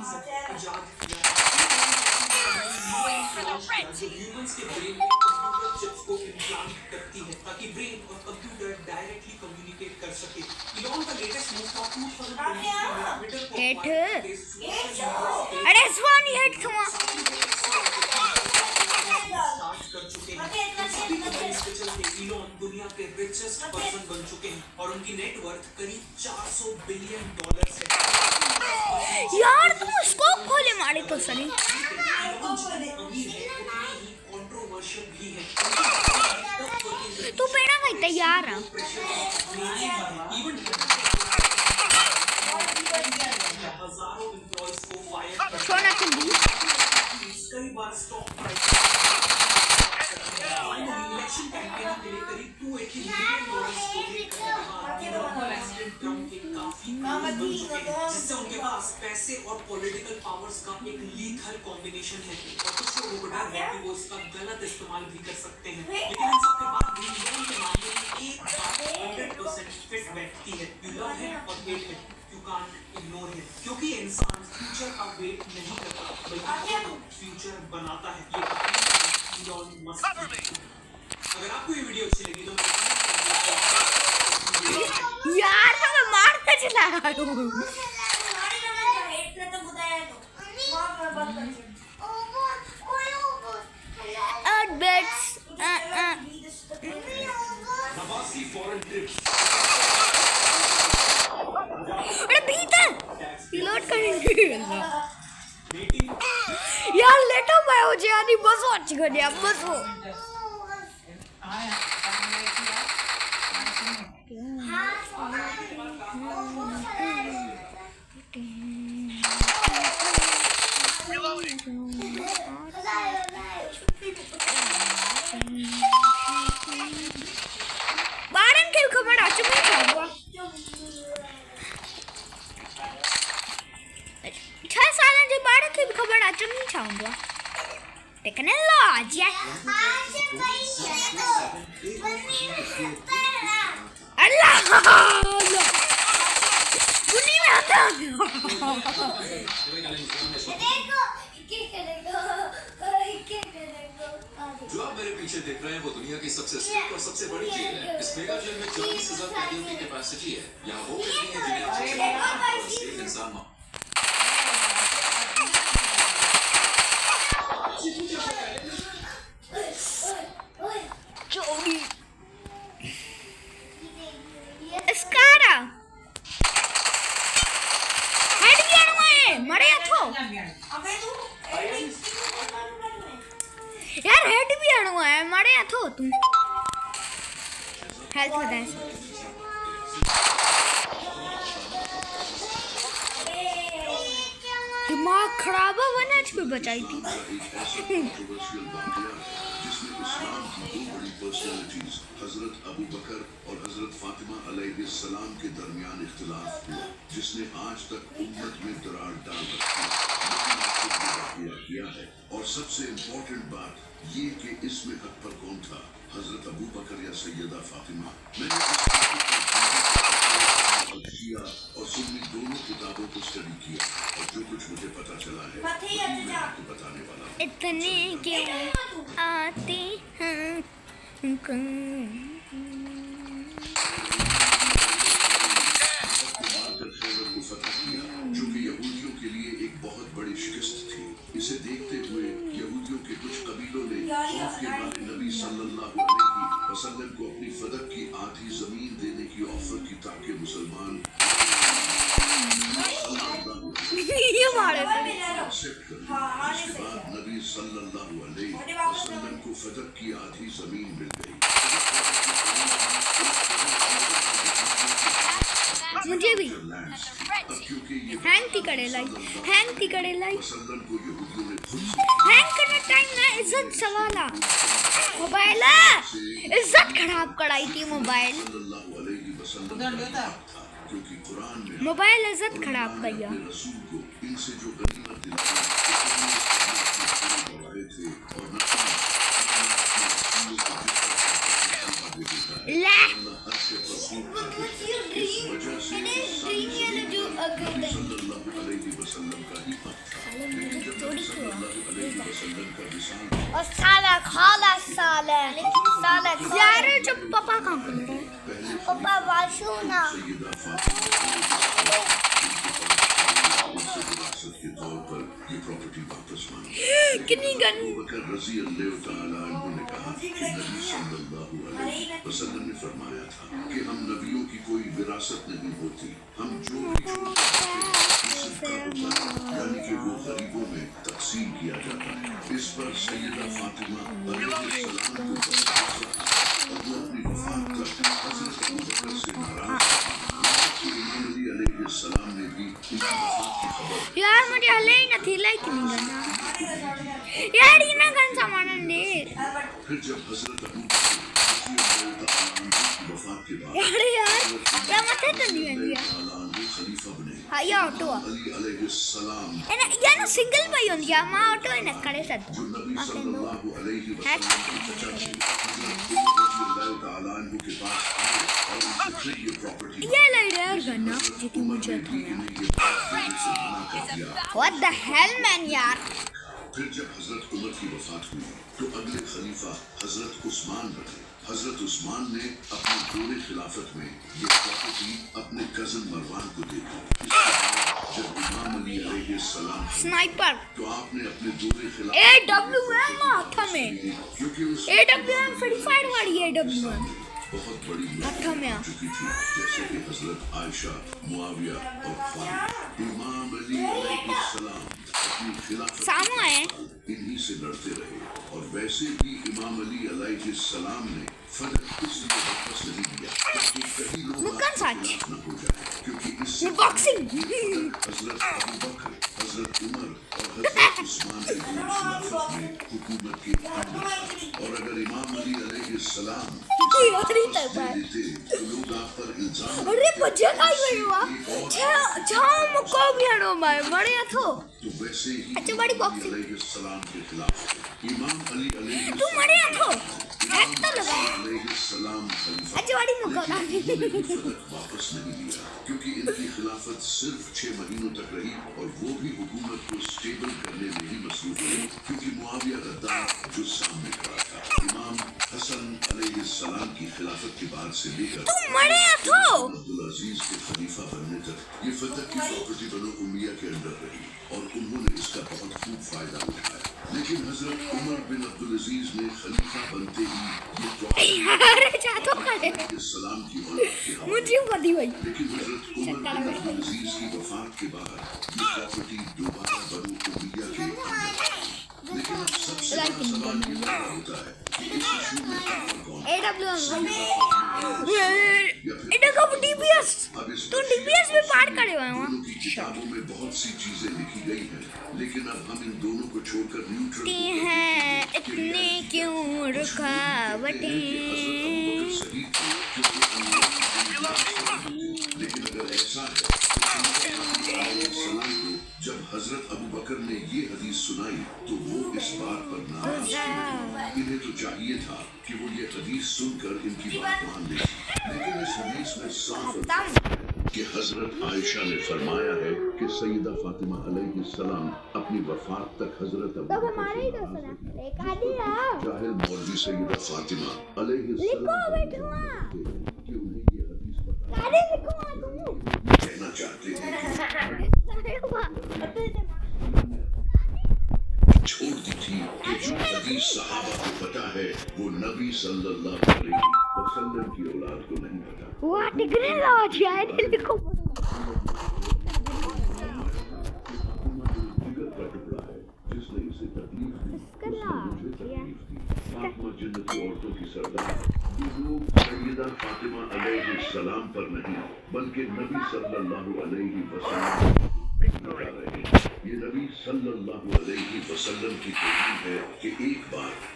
इजाद किया जो ह्यूमंस के ब्रेन में कंप्यूटर चिप्स को इम्प्लांट करती है ताकि ब्रेन और कंप्यूटर डायरेक्टली कम्युनिकेट कर सके। इलॉन का लेटेस्ट मूव था 2023 में अरे स्वानी हेड तुम कर चुके हैं। सभी कंपनीज के चलते इलॉन दुनिया के रिचेस्ट पर्सन बन चुके हैं और उनकी नेटवर्थ करीब $400 बिलियन है। यार तुम स्कोप खोले मारे तो सही कंट्रोवर्शियल भी है। तू पेड़ा भाई तैयार है हजारों एम्प्लॉइज को फायर छोड़ना चाहिए कई बार स्टॉक प्राइस इलेक्शन कैंपेन के लिए करीब $280 मिलियन डोनेट करने के बाद प्रेसिडेंट ट्रंप के काफी बन चुके हैं जिससे उनके पास पैसे और पॉलिटिकल पावर्स का एक लीथल कॉम्बिनेशन है और कुछ लोगों को डर है कि वो इसका गलत इस्तेमाल भी कर सकते हैं। लेकिन इन सब के बाद भी इलॉन के मामले में एक बात 100% फिट बैठती है। यू लव हिम और hate him, you can't ignore him, क्योंकि इंसान फ्यूचर का वेट नहीं करता बल्कि फ्यूचर बनाता है। ये इलॉन मस्क। अगर आपको ये वीडियो अच्छी लगी तो यार मैं मारने चला रहा हूँ। अरे भीतर रिलोड करेंगे यार लेटो मैं हो जानी बसो अच्छी गया बसो बारन के खबर आ चुकी है 6 साल जी बारन की खबर आ चुकी चाहूंगा टेक्नोलॉजी अल्लाह बुनी में आता जो आप मेरे पीछे देख रहे हैं वो दुनिया की सबसे स्ट्रिक्ट और सबसे बड़ी जेल है। इस मेगा जेल में 40,000 कैदियों की कैपेसिटी है। यहाँ वो कैदी हैं जिन्हें आप सबसे बड़ा इंसान मानो। चोरी स्कारा हेड गया है मरे अथो यार हेड भी आणवा है मरे अथो तू हेल्थ बता दिमाग खराब है वरना कोई बचाई थी हजरत अबू बकर और हजरत फातिमा अलैहिस्सलाम के दरमियान इख्तिलाफ हुआ जिसने आज तक उम्मत में दरार डाल रखी है। और सबसे इम्पोर्टेंट बात ये कि इसमें हक पर कौन था, हजरत अबू बकर या सैयदा फातिमा। मैंने शिया और सुन्नी दोनों किताबों को स्टडी किया और जो कुछ मुझे पता चला है मैं आपको बताने वाला हूँ। इतने क्यों आते हैं जो कि यहूदियों के लिए एक बहुत बड़ी शिकस्त थी। इसे देखते हुए यहूदियों के कुछ कबीलों ने खौफ के मारे नबी सल्लल्लाहु अलैहि वसल्लम को अपनी फदक की आधी जमीन देने की ऑफर की ताकि मुसलमान इसके बाद नबी सल्लल्लाहु अलैहि वसल्लम को फदक की आधी जमीन मिल गई। मुझे भी हैंग थी करे लाई हैंग करना टाइम ना इज्जत सवाला मोबाइल इज्जत खराब कराई थी मोबाइल इज्जत खराब किया सल्लल्लाहु अलैहि वसल्लम का ही वसल्लम का विशाल था। और साला खाला साला यार जब पापा काम कर रहे हैं पहले पापा वाशू ना सैयदा फातिमा विरासत के तौर पर ये प्रॉपर्टी वापस मांगी। कितनी गन अबू बकर रज़ी अल्लाह तआला अन्हु ने कहा कि नबी सल्लल्लाहु अलैहि वसल्लम ने फरमाया था कि हम नबियों की कोई विरासत नहीं होती, हम जो भी छोड़ते हैं उसका होता है, यानी कि वो गरीबों में तकसीम किया जाता है। इस पर सैयदा फातिमा अलैहिस्सलाम को बहुत गुस्सा आया और वो अपनी वफात तक हज़रत अबू बकर से नाराज थी। इमाम अली अलैहिस्सलाम ने भी इनकी वफात की खबर यार मुझे हले ही नहीं लाइक नहीं करना यार ये ना गन सामान दे फिर जब हजरत अबू बकर वफात के बाद यार क्या मत है तो नहीं है खलीफा बने हाँ ये ऑटो अली अलैहिस्सलाम है ना ये ना सिंगल भाई होती है माँ ऑटो है ना करे सर जो नबी सल्लल्लाहु अलैहि वसल्लम के चचा थे हजरत उमर रज़ियल्लाहु तआला अन्हु के पास आए और उनसे फिर ये प्रॉपर्टी ये ले रहा है गन्ना जो कि मुझे था यार व्हाट द हेल मैन यार फिर जब हजरत उमर की वफात हुई तो अगले खलीफा हजरत उस्मान बने। हजरत उस्मान ने अपने पूरे खिलाफत में ये प्रॉपर्टी अपने कजन मरवान को दे दी। जब इमाम अली अलैहिस्सलाम स्नाइपर तो आपने अपने दूसरे खिलाफ AWM हाथ में क्योंकि उस AWM फ्री फायर वाली AWM बहुत बड़ी हाथ में हो चुकी थी, जैसे कि हजरत आयशा, मुआविया और खालिद। इमाम अली अलैहिस्सलाम अपनी खिलाफत सामने आए इन्हीं से लड़ते रहे और वैसे भी इमाम अली अलैहिस्सलाम ने फर्क इसलिए वापस नहीं दिया ताकि कई लोग मुक्कन साच खिलाफ न हो जाए, क्योंकि इससे बॉक्सिंग हजरत अबू बकर, हजरत उमर और हजरत उस्मान की खिलाफत में हुकूमत के अंदर था। और अगर इमाम अली अलैहिस्सलाम देते तो लोग आप पर इल्जाम अरे बच्चे का ही हुआ छाओ मुको भी हड़ो मैं बड़े तो तो वैसे ही अच्छा बड़ी बॉक्सिंग अलैहिस्सलाम के खिलाफ इमाम अली तू मरे तो हैक तो लगा अलैहिस्सलाम खलीफा अच्छा बड़ी मुको ना फतह वापस नहीं लिया, क्योंकि इनकी खिलाफत सिर्फ 6 महीनों तक रही और वो भी हुकूमत को स्टेबल करने में ही मसरूफ रहे, क्योंकि मुआविया गद्दार जो सामने खड़ा था। इमाम हसन अलैहिस्सलाम की खिलाफत के बाद से लेकर तू मरे तो अब्दुल अजीज के खलीफा बनने तक ये फतह की प्रॉपर्टी बनो उमैया के अंदर रही और उन्होंने इसका बहुत खूब फायदा उठाया। लेकिन हजरत उमर बिन अब्दुल अजीज ने खलीफा बनते ही ये अरे जातो खड़े सलाम की औलाद के हवाले मुझे बदी भाई लेकिन हजरत उमर बिन अब्दुल अजीज की वफात के बाद ये प्रॉपर्टी दोबारा बनो उमैया के अंदर आई। लेकिन अब सबसे बड़ा सवाल ये पैदा होता है कि इस इशू में काफिर कौन है? DPS तो DPS में पार करे हुए दोनों की किताबों में बहुत सी चीजें लिखी गई हैं, लेकिन अब हम इन दोनों को छोड़कर न्यूट्रल हैं इतने क्यों रुकावटें लेकिन अगर ऐसा है जब हजरत अबू बकर ने ये हदीस सुनाई तो वो इस बात पर नाराज थे। इन्हें तो चाहिए था कि वो ये हदीस सुनकर इनकी बात मान ले, लेकिन इस हदीस में साफ कि हजरत आयशा ने फरमाया है कि सैयदा फातिमा अलैहिस्सलाम अपनी वफात तक हजरत अबू बकर जाहिल मौलवी सैयदा फातिमा अलैहिस्सलाम कि उन्हें ये हदीस कहना चाहते हैं छोड़ दी थी कि जो हदीस सहाबा को पता है वो नबी सल्लल्लाहु अलैहि वसल्लम की औलाद को नहीं पता। वो टिकने लगा शायद लिखो जिगर का टुकड़ा है जिसने इसे तकलीफ दी, मुझे तकलीफ दी। फातिमा जन्नती औरतों की सरदार सैयदा फातिमा अलैहिस्सलाम पर नहीं बल्कि नबी सल्लल्लाहु अलैहि वसल्लम बता रहे हैं। ये नबी सल्लल्लाहु अलैहि वसल्लम की तौहीद है कि एक बार